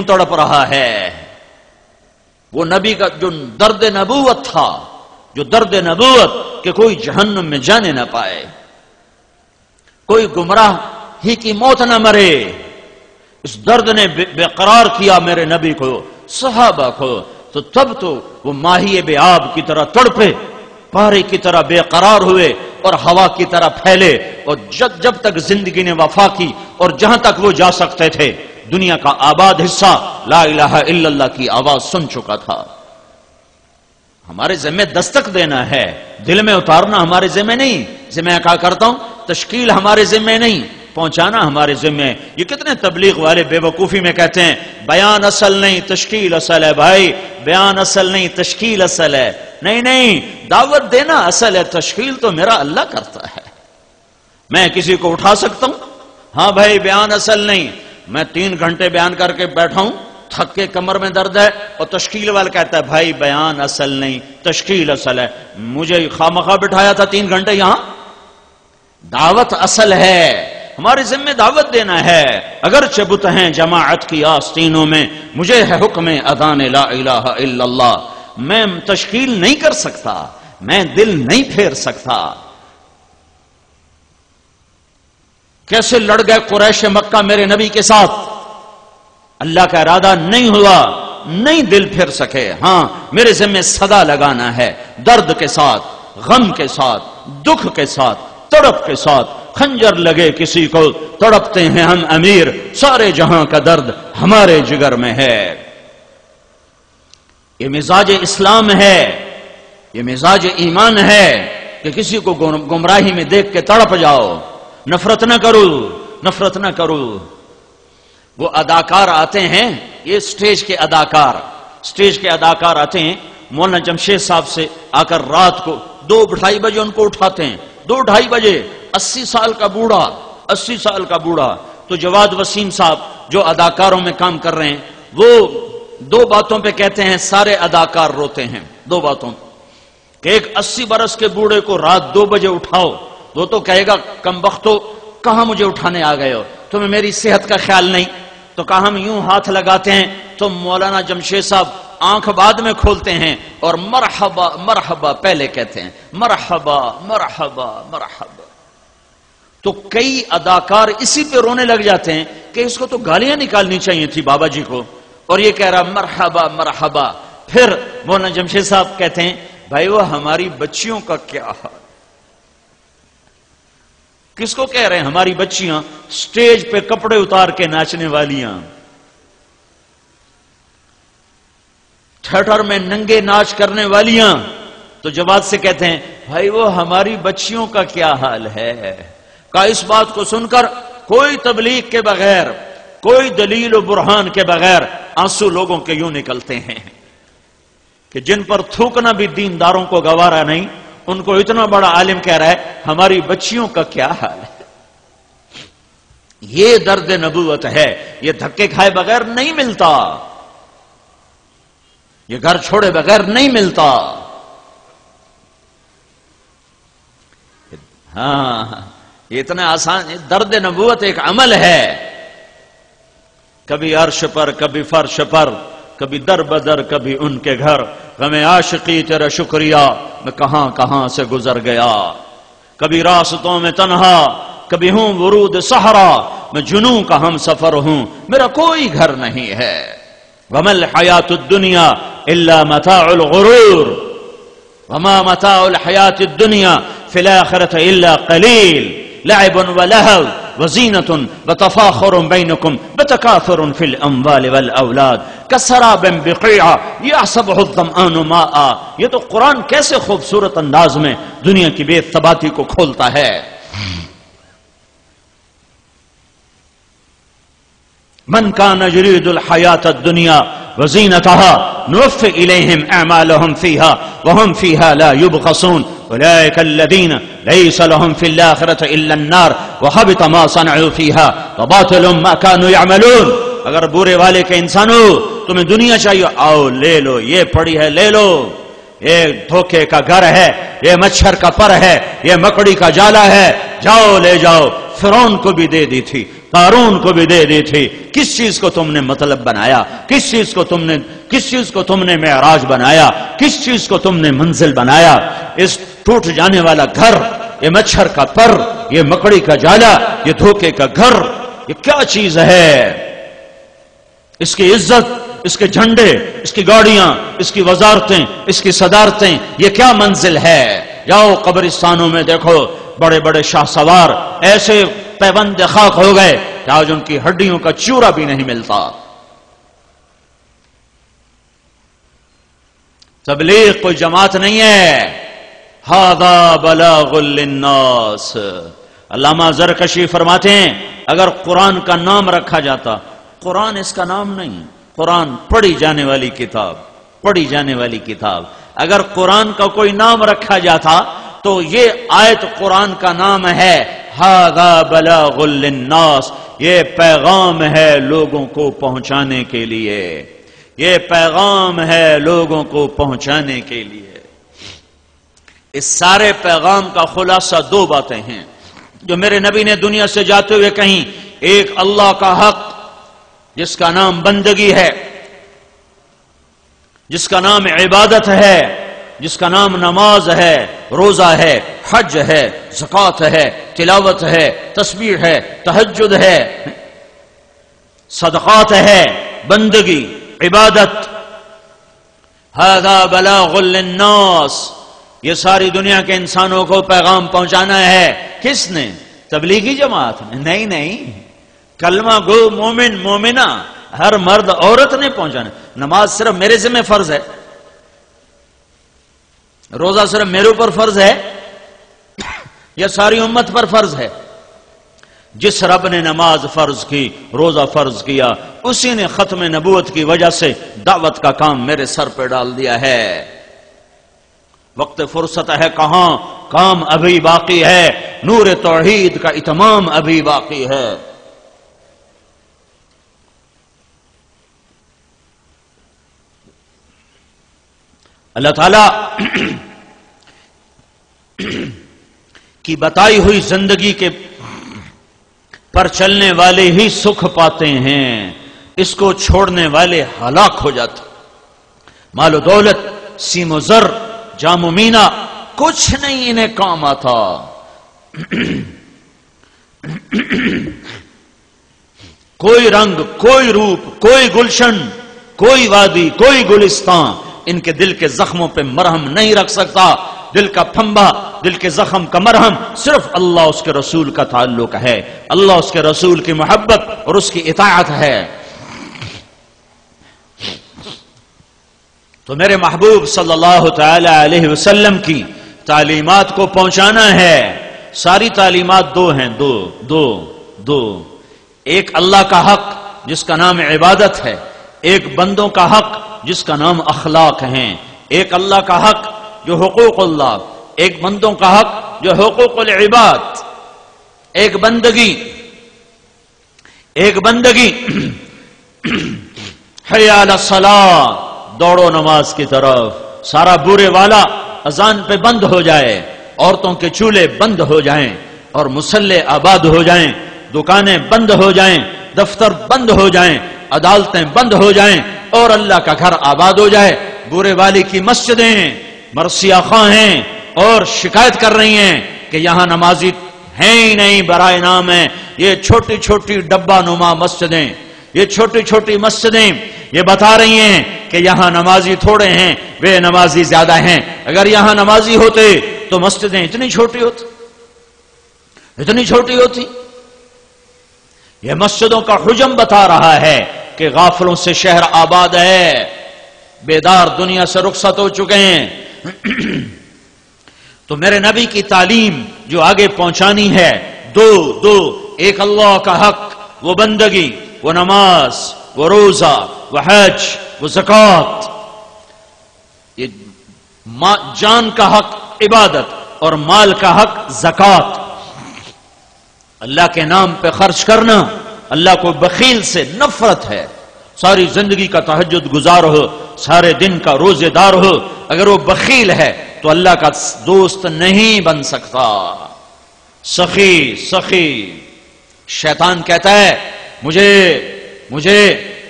تڑپ رہا ہے؟ وہ نبی کا جو درد نبوت تھا، جو درد نبوت کہ کوئی جہنم میں جانے نہ پائے، کوئی گمراہ ہی کی موت نہ مرے، اس درد نے بے قرار کیا میرے نبی کو، صحابہ کو، تو تب تو وہ ماہی بے آب کی طرح تڑپے، پارے کی طرح بے قرار ہوئے اور ہوا کی طرح پھیلے، اور جب تک زندگی نے وفا کی اور جہاں تک وہ جا سکتے تھے دنیا کا آباد حصہ لا الہ الا اللہ کی آواز سن چکا تھا۔ ہمارے ذمہ دستک دینا ہے، دل میں اتارنا ہمارے ذمہ نہیں، میں کہا کرتا ہوں تشکیل ہمارے ذمہ نہیں، پہنچانا ہمارے ذمہ۔ یہ کتنے تبلیغ والے بے وقوفی میں کہتے ہیں بیان اصل نہیں تشکیل اصل ہے، بھائی بیان اصل نہیں تشکیل اصل ہے، نہیں، دعوت دینا اصل ہے، تشکیل تو میرا اللہ کرتا ہے۔ میں کسی کو اٹھا سکتا ہوں؟ ہاں بھائی بیان اصل نہیں، میں 3 گھنٹے بیان کر کے بیٹھا ہوں، تھک کے کمر میں درد ہے، اور تشکیل والا کہتا ہے بھائی بیان اصل نہیں تشکیل اصل ہے۔ مجھے خامخواہ بٹھایا تھا 3 گھنٹے یہاں؟ دعوت اصل ہے، ہمارے ذمہ دعوت دینا ہے، اگرچہ بت ہیں جماعت کی آستینوں میں، مجھے ہے حکم اذان لا الہ الا اللہ۔ میں تشکیل نہیں کر سکتا، میں دل نہیں پھیر سکتا۔ کیسے لڑ گئے قریش مکہ میرے نبی کے ساتھ، اللہ کا ارادہ نہیں ہوا، نہیں دل پھر سکے۔ ہاں میرے ذمہ صدا لگانا ہے، درد کے ساتھ، غم کے ساتھ، دکھ کے ساتھ، تڑپ کے ساتھ۔ خنجر لگے کسی کو تڑپتے ہیں ہم امیر، سارے جہاں کا درد ہمارے جگر میں ہے۔ یہ مزاج اسلام ہے، یہ مزاج ایمان ہے کہ کسی کو گمراہی میں دیکھ کے تڑپ جاؤ، نفرت نہ کرو، نفرت نہ کرو۔ وہ اداکار آتے ہیں، یہ سٹیج کے اداکار آتے ہیں، مولانا جمشید صاحب سے آ کر رات کو 2-2:30 بجے ان کو اٹھاتے ہیں، 2-2:30 بجے، 80 سال کا بوڑھا۔ تو جواد وسیم صاحب جو اداکاروں میں کام کر رہے ہیں، وہ 2 باتوں پہ کہتے ہیں سارے اداکار روتے ہیں، 2 باتوں کہ ایک 80 برس کے بوڑھے کو رات 2 بجے اٹھاؤ، وہ تو کہے گا کم وقتو کہاں مجھے اٹھانے آ گئے ہو، تمہیں میری صحت کا خیال نہیں؟ تو کہا ہم یوں ہاتھ لگاتے ہیں تو مولانا جمشید صاحب آنکھ بعد میں کھولتے ہیں اور مرحبا مرحبا پہلے کہتے ہیں، مرحبا مرحبا مرحبا۔ تو کئی اداکار اسی پہ رونے لگ جاتے ہیں کہ اس کو تو گالیاں نکالنی چاہیے تھی بابا جی کو، اور یہ کہہ رہا مرحبا مرحبا۔ پھر مولانا جمشید صاحب کہتے ہیں بھائی وہ ہماری بچیوں کا کیا حال؟ کس کو کہہ رہے ہیں؟ ہماری بچیاں سٹیج پہ کپڑے اتار کے ناچنے والیاں، تھیٹر میں ننگے ناچ کرنے والیاں۔ تو جواد سے کہتے ہیں بھائی وہ ہماری بچیوں کا کیا حال ہے؟ کہ اس بات کو سن کر کوئی تبلیغ کے بغیر، کوئی دلیل و برہان کے بغیر آنسو لوگوں کے یوں نکلتے ہیں کہ جن پر تھوکنا بھی دینداروں کو گوارا نہیں، ان کو اتنا بڑا عالم کہہ رہا ہے ہماری بچیوں کا کیا حال ہے۔ یہ درد نبوت ہے، یہ دھکے کھائے بغیر نہیں ملتا، یہ گھر چھوڑے بغیر نہیں ملتا۔ ہاں یہ اتنا آسان، درد نبوت ایک عمل ہے، کبھی عرش پر، کبھی فرش پر، کبھی در بدر، کبھی ان کے گھر، غم عاشقی تیرا شکریہ میں کہاں کہاں سے گزر گیا، کبھی راستوں میں تنہا، کبھی ہوں ورود صحرا، میں جنوں کا ہم سفر ہوں، میرا کوئی گھر نہیں ہے۔ وما الحیات الدنیا الا متاع الغرور، وما متاع الحیات الدنیا فی الآخرۃ الا قلیل، لعب ولہو وزینۃ وتفاخر بینکم وتکاثر فی الاموال والاولاد کسراب بقیع یحسبہ الظمآن ماء۔ یہ تو قرآن کیسے خوبصورت انداز میں دنیا کی بے ثباتی کو کھولتا ہے۔ من کان یرید الحیاۃ الدنیا وزینتها نوفی الیہم اعمالهم فیہا وہم فیہا لا یبخسون اولئک الذین لیس لهم فی الآخرۃ الا النار وحبط ما صنعوا فیہا وباطل ما كانوا یعملون۔ اگر برے والے کے انسانوں تمہیں دنیا چاہیے، آؤ لے لو، یہ پڑی ہے لے لو، یہ دھوکے کا گھر ہے، یہ مچھر کا پر ہے، یہ مکڑی کا جالا ہے، جاؤ لے جاؤ۔ فرعون کو بھی دے دی تھی، قارون کو بھی دے دی تھی. کس چیز کو تم نے مطلب بنایا؟ کس چیز کو تم نے معراج بنایا؟ کس چیز کو تم نے منزل بنایا؟ اس ٹوٹ جانے والا گھر، یہ مچھر کا پر، یہ مکڑی کا جالا، یہ دھوکے کا گھر، یہ کیا چیز ہے؟ اس کی عزت، اس کے جھنڈے، اس کی گاڑیاں، اس کی وزارتیں، اس کی صدارتیں، یہ کیا منزل ہے؟ جاؤ قبرستانوں میں دیکھو، بڑے بڑے شاہ سوار ایسے پیوند خاک ہو گئے کہ آج ان کی ہڈیوں کا چورا بھی نہیں ملتا. تبلیغ کوئی جماعت نہیں ہے. ھذا بلاغ للناس. علامہ زرکشی فرماتے ہیں اگر قرآن کا نام رکھا جاتا، قرآن اس کا نام نہیں، قرآن پڑھی جانے والی کتاب، پڑھی جانے والی کتاب. اگر قرآن کا کوئی نام رکھا جاتا تو یہ آیت قرآن کا نام ہے ھذا بلاغ للناس. یہ پیغام ہے لوگوں کو پہنچانے کے لیے، یہ پیغام ہے لوگوں کو پہنچانے کے لیے. اس سارے پیغام کا خلاصہ دو باتیں ہیں جو میرے نبی نے دنیا سے جاتے ہوئے کہیں. ایک اللہ کا حق جس کا نام بندگی ہے، جس کا نام عبادت ہے، جس کا نام نماز ہے، روزہ ہے، حج ہے، زکوٰۃ ہے، تلاوت ہے، تسبیح ہے، تہجد ہے، صدقات ہے، بندگی، عبادت. ھذا بلاغ للناس. یہ ساری دنیا کے انسانوں کو پیغام پہنچانا ہے. کس نے؟ تبلیغی جماعت نے؟ نہیں. کلمہ گو مومن مومنہ ہر مرد عورت نے پہنچانا. نماز صرف میرے ذمہ فرض ہے، روزہ صرف میرے اوپر فرض ہے یا ساری امت پر فرض ہے؟ جس رب نے نماز فرض کی، روزہ فرض کیا، اسی نے ختم نبوت کی وجہ سے دعوت کا کام میرے سر پہ ڈال دیا ہے. وقت فرصت ہے کہاں، کام ابھی باقی ہے، نور توحید کا اتمام ابھی باقی ہے. اللہ تعالی کی بتائی ہوئی زندگی کے پر چلنے والے ہی سکھ پاتے ہیں، اس کو چھوڑنے والے ہلاک ہو جاتے. مال و دولت، سیم و زر، جام و مینا، کچھ نہیں انہیں کام آتا. کوئی رنگ، کوئی روپ، کوئی گلشن، کوئی وادی، کوئی گلستان ان کے دل کے زخموں پہ مرہم نہیں رکھ سکتا. دل کا پھمبا، دل کے زخم کا مرہم صرف اللہ اس کے رسول کا تعلق ہے، اللہ اس کے رسول کی محبت اور اس کی اطاعت ہے. تو میرے محبوب صلی اللہ تعالی علیہ وسلم کی تعلیمات کو پہنچانا ہے. ساری تعلیمات دو ہیں، دو. ایک اللہ کا حق جس کا نام عبادت ہے، ایک بندوں کا حق جس کا نام اخلاق ہیں. ایک اللہ کا حق جو حقوق اللہ، ایک بندوں کا حق جو حقوق العباد. ایک بندگی حی علی الصلاۃ، دوڑو نماز کی طرف. سارا برے والا اذان پہ بند ہو جائے، عورتوں کے چولہے بند ہو جائیں اور مصلے آباد ہو جائیں، دکانیں بند ہو جائیں، دفتر بند ہو جائیں، عدالتیں بند ہو جائیں اور اللہ کا گھر آباد ہو جائے. برے والی کی مسجدیں مرثیہ خواہ ہیں اور شکایت کر رہی ہیں کہ یہاں نمازی ہیں ہی نہیں، برائے نام ہے. یہ چھوٹی چھوٹی ڈبہ نما مسجدیں، یہ چھوٹی چھوٹی مسجدیں یہ بتا رہی ہیں کہ یہاں نمازی تھوڑے ہیں، بے نمازی زیادہ ہیں. اگر یہاں نمازی ہوتے تو مسجدیں اتنی چھوٹی ہوتی. یہ مسجدوں کا حجم بتا رہا ہے کہ غافلوں سے شہر آباد ہے، بیدار دنیا سے رخصت ہو چکے ہیں. تو میرے نبی کی تعلیم جو آگے پہنچانی ہے، دو. ایک اللہ کا حق، وہ بندگی، وہ نماز، وہ روزہ، وہ حج، وہ زکوٰۃ. یہ جان کا حق عبادت اور مال کا حق زکوٰۃ. اللہ کے نام پہ خرچ کرنا. اللہ کو بخیل سے نفرت ہے. ساری زندگی کا تہجد گزار ہو، سارے دن کا روزے دار ہو، اگر وہ بخیل ہے تو اللہ کا دوست نہیں بن سکتا. سخی شیطان کہتا ہے مجھے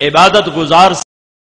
عبادت گزار